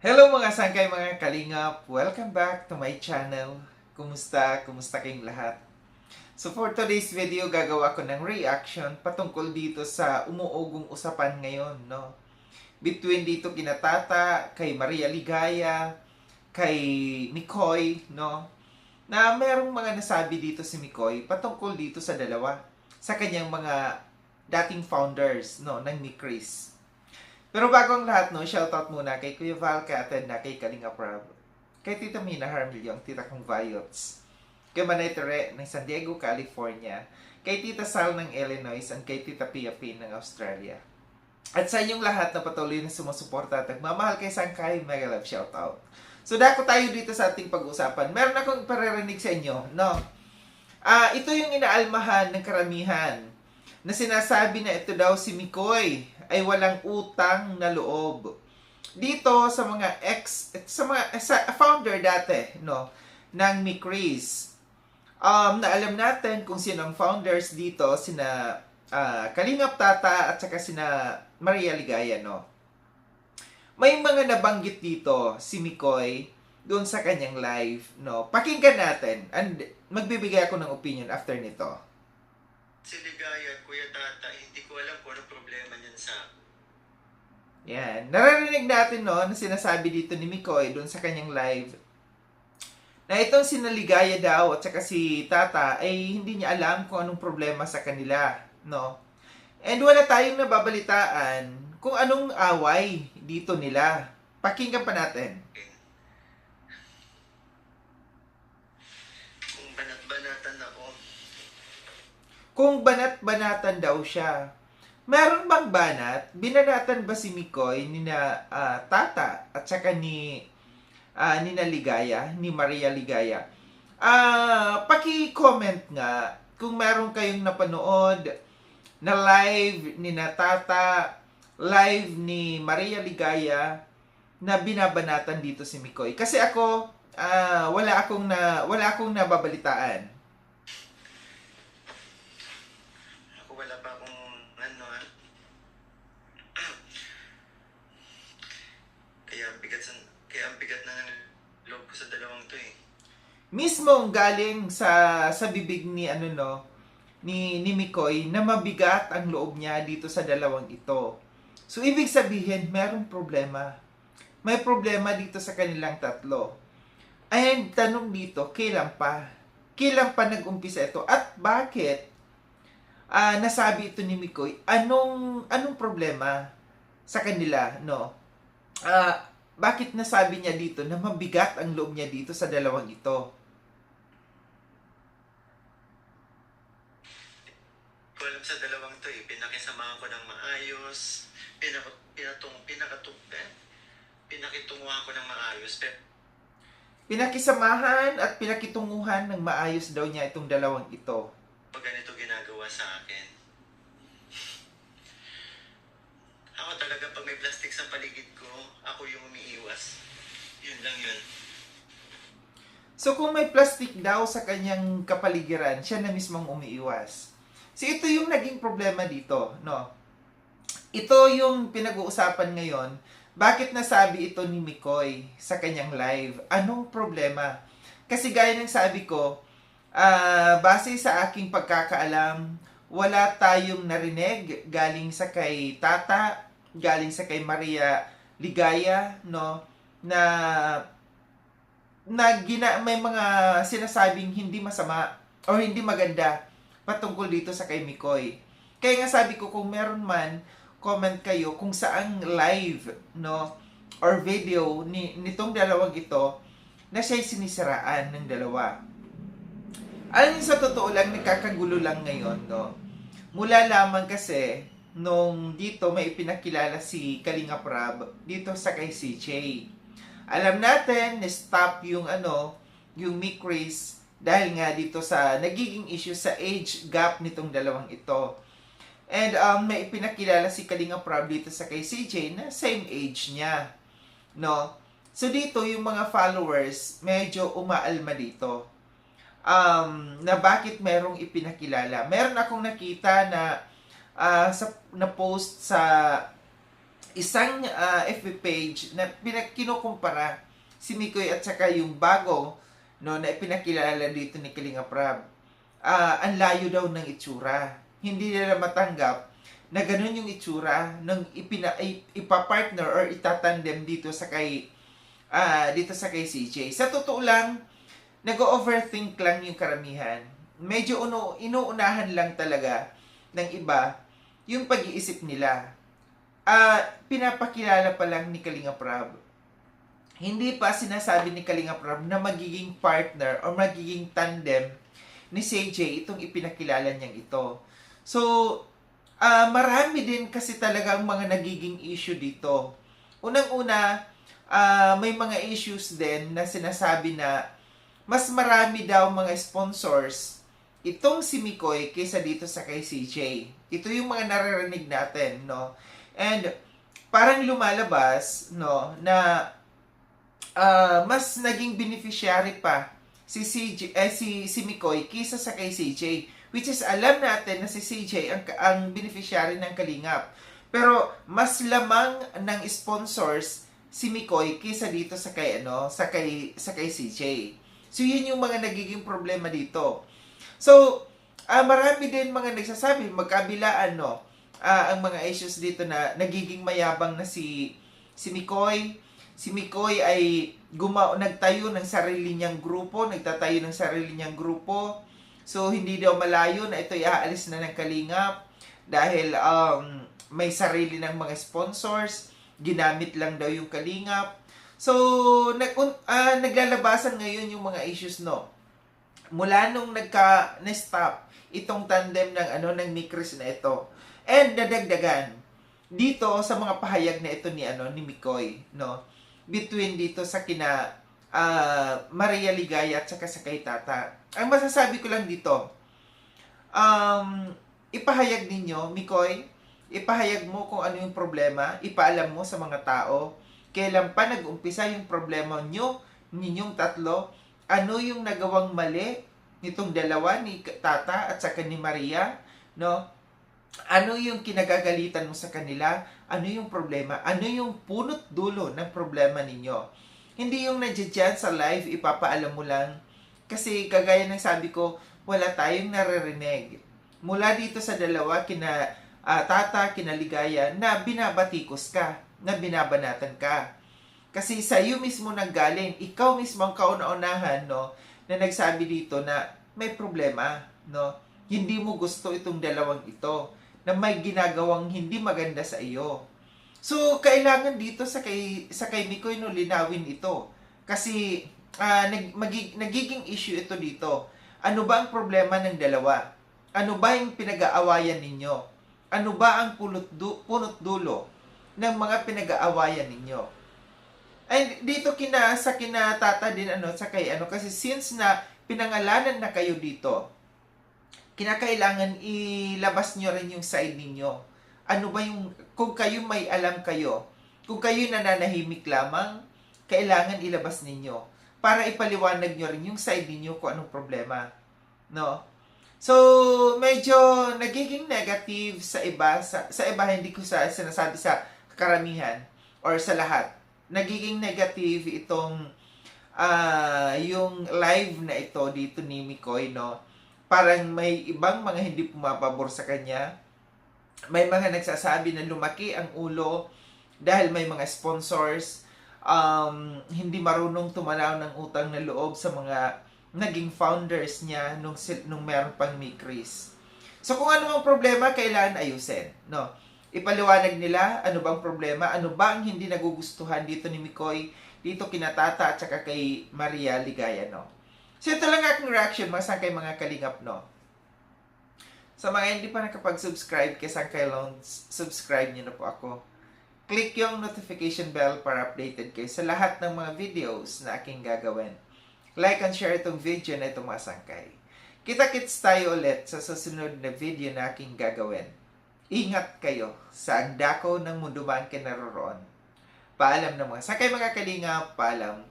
Hello mga sangkay, mga kalingap! Welcome back to my channel. Kumusta? Kumusta kayong lahat? So for today's video, gagawa ko ng reaction patungkol dito sa umuugong usapan ngayon, no? Between dito kina Tata, kay Maria Ligaya, kay Mikoy, no? Na merong mga nasabi dito si Mikoy patungkol dito sa dalawa, sa kanyang mga dating founders, no, ng Mikris. Pero bago ang lahat, no, shoutout muna kay Kuya Val Katen na kay Kalinga Prab, kay Tita Mina Harmilio, ang tita kong Viots, kay Manay Tere ng San Diego, California, kay Tita Sal ng Illinois, and kay Tita Pia Pin ng Australia. At sa inyong lahat na patuloy na sumusuporta at nagmamahal kay Sangkay, mega love shoutout. So dako tayo dito sa ating pag-usapan. Meron akong paririnig sa inyo, no? Ito yung inaalmahan ng karamihan na sinasabi na ito daw si Mikoy ay walang utang na loob dito sa mga sa founder dati, no, ng Mikris. Na alam natin kung sino ang founders dito, sina Kalingap Tata at saka sina Maria Ligaya, no. May mga nabanggit dito si Mikoy doon sa kanyang live, no. Pakinggan natin and magbibigay ako ng opinion after nito. Si Ligaya at Kuya Tata, hindi ko alam kung anong problema niyan sa... Yan. Naririnig natin, no, na sinasabi dito ni Mikoy doon sa kanyang live na itong sinaligaya daw at saka si Tata ay hindi niya alam kung anong problema sa kanila, no? And wala tayong nababalitaan kung anong away dito nila. Pakinggan pa natin. Kung banat-banatan ako. Kung banat-banatan daw siya. Meron bang banat? Binanatan ba si Mikoy ni na Tata at saka ni Ligaya, ni Maria Ligaya? Paki-comment nga kung meron kayong napanood na live ni na Tata, live ni Maria Ligaya na binabanatan dito si Mikoy. Kasi ako wala akong nababalitaan. Ako wala pa akong ano kaya ang bigat na ng loob ko sa dalawang to eh. Mismo galing sa bibig ni ni Mikoy na mabigat ang loob niya dito sa dalawang ito. So ibig sabihin, merong problema. May problema dito sa kanilang tatlo. And tanong dito, kailan pa? Kailan pa nag-umpisa ito? At bakit nasabi ito ni Mikoy? Anong problema sa kanila, no? Bakit nasabi niya dito na mabigat ang loob niya dito sa dalawang ito? Ko alam sa dalawang to eh. Pinakisamahan ko ng maayos. Pinakitunguhan ko ng maayos. Pero Pinakisamahan at pinakitunguhan ng maayos daw niya itong dalawang ito. pag ganito ginagawa sa akin. Ako talaga pag may plastic sa paligid ko, ako yung umiiwas. Yun lang yun. So kung may plastic daw sa kanyang kapaligiran, siya na mismong umiiwas. So ito yung naging problema dito, no? Ito yung pinag-uusapan ngayon. Bakit nasabi ito ni Mikoy sa kanyang live? Anong problema? Kasi gaya ng sabi ko, base sa aking pagkakaalam, wala tayong narinig galing sa kay Tata, galing sa kay Maria Ligaya, no? May mga sinasabing hindi masama o hindi maganda patungkol dito sa kay Mikoy. Kaya nga sabi ko, kung meron man, comment kayo kung saang live, no, or video nitong dalawang ito na siya'y sinisiraan ng dalawa. Alam niyo, sa totoo lang, nakakagulo lang ngayon, no? Mula lamang kasi nung dito may ipinakilala si Kalinga Prab dito sa kay CJ. Alam natin, na-stop yung yung Mikris dahil nga dito sa nagiging issue sa age gap nitong dalawang ito. And may ipinakilala si Kalinga Prab dito sa kay CJ na same age niya, no? So dito yung mga followers medyo umaalma dito. Na bakit merong ipinakilala. Meron akong nakita na na post sa isang FB page na kinukumpara si Mikoy at saka yung bago no na ipinakilala dito ni Kalinga Prab. Ang layo daw ng itsura. Hindi nila matanggap na ganun yung itsura ng ipapartner or itatandem dito sa kay CJ. Sa totoo lang, nag-overthink lang yung karamihan. Medyo inuunahan lang talaga ng iba yung pag-iisip nila. Pinapakilala pa lang ni Kalinga Prab. Hindi pa sinasabi ni Kalinga Prab na magiging partner o magiging tandem ni CJ itong ipinakilala niyang ito. So, marami din kasi talagang mga nagiging issue dito. Unang-una, may mga issues din na sinasabi na mas marami daw mga sponsors itong si Mikoy kaysa dito sa kay CJ. Ito yung mga naririnig natin, no? And parang lumalabas, no, na mas naging beneficiary pa si Mikoy kaysa sa kay CJ, which is alam natin na si CJ ang beneficiary ng Kalingap. Pero mas lamang ng sponsors si Mikoy kaysa dito sa kay CJ. So yun yung mga nagiging problema dito. So marami din mga nagsasabi magkabilaan ang mga issues dito na nagiging mayabang na si Mikoy. Si Mikoy ay nagtayo ng sarili niyang grupo, nagtatayo ng sarili niyang grupo. So, hindi daw malayo na ito iaalis na ng Kalingap dahil may sarili ng mga sponsors, ginamit lang daw yung Kalingap. So, naglalabasan ngayon yung mga issues, no? Mula nung na-stop itong tandem ng Mikris na ito. And nadagdagan dito sa mga pahayag na ito ni Mikoy, no? Between dito sa kina Maria Ligaya at saka sa kay Tata. Ang masasabi ko lang dito, ipahayag ninyo, Mikoy, ipahayag mo kung ano yung problema, ipaalam mo sa mga tao, kailan pa nag-umpisa yung problema ninyong tatlo, ano yung nagawang mali nitong dalawa, ni Tata at saka ni Maria, no? Ano yung kinagagalitan mo sa kanila? Ano yung problema? Ano yung punot dulo ng problema ninyo? Hindi yung nandiyan sa live, ipapaalam mo lang. Kasi kagaya ng sabi ko, wala tayong naririnig. Mula dito sa dalawa, kina Tata, kina Ligaya, na binabatikos ka, na binabanatan ka. Kasi sa iyo mismo nanggaling, ikaw mismo ang kauna-unahan, no, na nagsabi dito na may problema, no? Hindi mo gusto itong dalawang ito na may ginagawang hindi maganda sa iyo. So, kailangan dito sa kay Mikoy linawin ito. Kasi, nagiging issue ito dito. Ano ba ang problema ng dalawa? Ano ba yung pinag-aawayan ninyo? Ano ba ang punot dulo ng mga pinag-aawayan ninyo? And dito sa kina Tata din kasi since na pinangalanan na kayo dito, kinakailangan ilabas nyo rin yung side ninyo. Ano ba yung, kung kayo may alam kayo, kung kayo nananahimik lamang, kailangan ilabas ninyo para ipaliwanag nyo rin yung side ninyo kung anong problema. No? So, medyo nagiging negative sa iba, sa iba hindi ko sinasabi sa karamihan or sa lahat. Nagiging negative itong yung live na ito dito ni Mikoy, no? Parang may ibang mga hindi pumapabor sa kanya. May mga nagsasabi na lumaki ang ulo dahil may mga sponsors, hindi marunong tumanaw ng utang na loob sa mga naging founders niya nung meron pang Mikris. So kung ano ang problema, kailangan ayusin, no? Ipaliwanag nila ano bang problema, ano ba ang hindi nagugustuhan dito ni Mikoy, dito kina Tata at saka kay Maria Ligaya, no? So ito lang aking reaction mga sangkay mga kalingap, no? Sa mga hindi pa nakapag-subscribe kay Sangkay Loans, subscribe niyo na po ako. Click yung notification bell para updated kayo sa lahat ng mga videos na aking gagawin. Like and share itong video na itong mga sangkay. Kita-kits tayo ulit sa susunod na video na aking gagawin. Ingat kayo sa andako ng mundo man kinaroroon. Paalam na mga sangkay mga kalingap, paalam.